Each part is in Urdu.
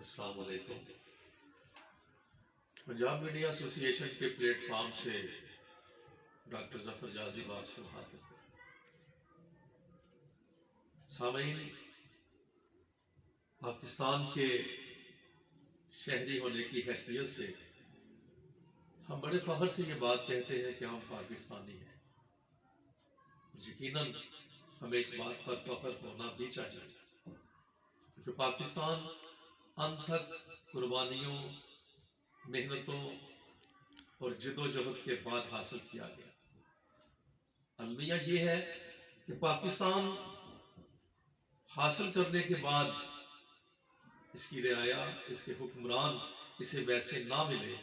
السلام علیکم۔ پنجاب میڈیا ایسوسی ایشن کے پلیٹ فارم سے ڈاکٹر ظفر جازی بات سے مخاطب۔ سامعین، پاکستان کے شہری ہونے کی حیثیت سے ہم بڑے فخر سے یہ بات کہتے ہیں کہ ہم پاکستانی ہیں۔ یقیناً ہمیں اس بات پر فخر ہونا بھی چاہیے، کیونکہ پاکستان انتھک قربانیوں، محنتوں اور جدوجہد کے بعد حاصل کیا گیا۔ المیہ یہ ہے کہ پاکستان حاصل کرنے کے بعد اس کی رعایا، اس کے حکمران اسے ویسے نہ ملے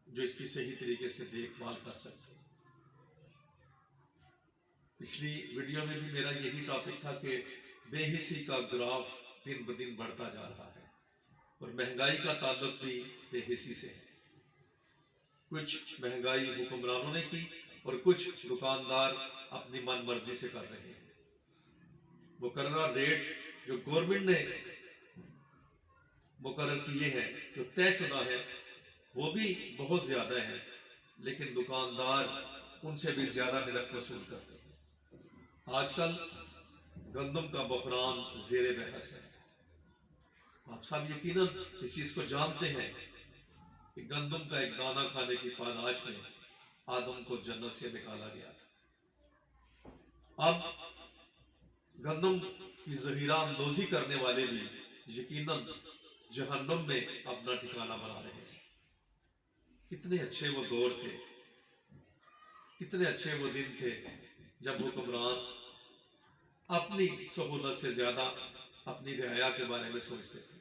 جو اس کی صحیح طریقے سے دیکھ بھال کر سکتے۔ پچھلی ویڈیو میں بھی میرا یہی ٹاپک تھا کہ بے حسی کا گراف دن بدن بڑھتا جا رہا ہے اور مہنگائی کا تعلق بھی بے حسی سے ہے۔ کچھ مہنگائی حکمرانوں نے کی اور کچھ دکاندار اپنی من مرضی سے کر رہے ہیں۔ مقررہ ریٹ جو گورنمنٹ نے مقرر کیے ہیں، جو طے شدہ ہے، وہ بھی بہت زیادہ ہیں، لیکن دکاندار ان سے بھی زیادہ نرخ وصول کرتے ہیں۔ آج کل گندم کا بحران زیر بحث ہے۔ آپ سب یقیناً اس چیز کو جانتے ہیں کہ گندم کا ایک دانہ کھانے کی پاداش میں آدم کو جنت سے نکالا گیا تھا۔ اب گندم کی ذخیرہ اندوزی کرنے والے بھی یقیناً جہنم میں اپنا ٹھکانہ بنا رہے ہیں۔ کتنے اچھے وہ دور تھے، کتنے اچھے وہ دن تھے جب حکمران اپنی سہولت سے زیادہ اپنی رعایا کے بارے میں سوچتے تھے۔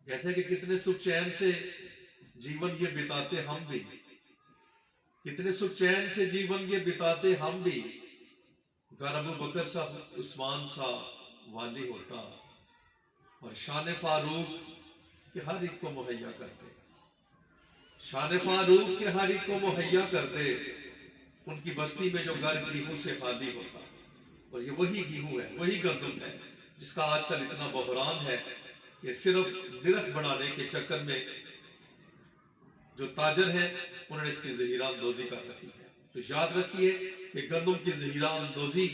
کہتے ہیں کہ کتنے سکھ چین سے جیون یہ بتاتے ہم بھی، کتنے سکھ چین سے جیون یہ بتاتے ہم بھی، گر ابو بکر سا عثمان سا والی ہوتا اور شان فاروق کے ہر ایک کو مہیا کرتے، شان فاروق کے ہر ایک کو مہیا کرتے، ان کی بستی میں جو گھر گیہوں سے خالی ہوتا۔ اور یہ وہی گیہوں ہے، وہی گندم ہے جس کا آج کل اتنا بحران ہے کہ صرف نرخ بڑھانے کے چکر میں جو تاجر ہیں انہوں نے اس کی ذخیرہ اندوزی کر رکھی ہے۔ تو یاد رکھیے کہ گندم کی ذخیرہ اندوزی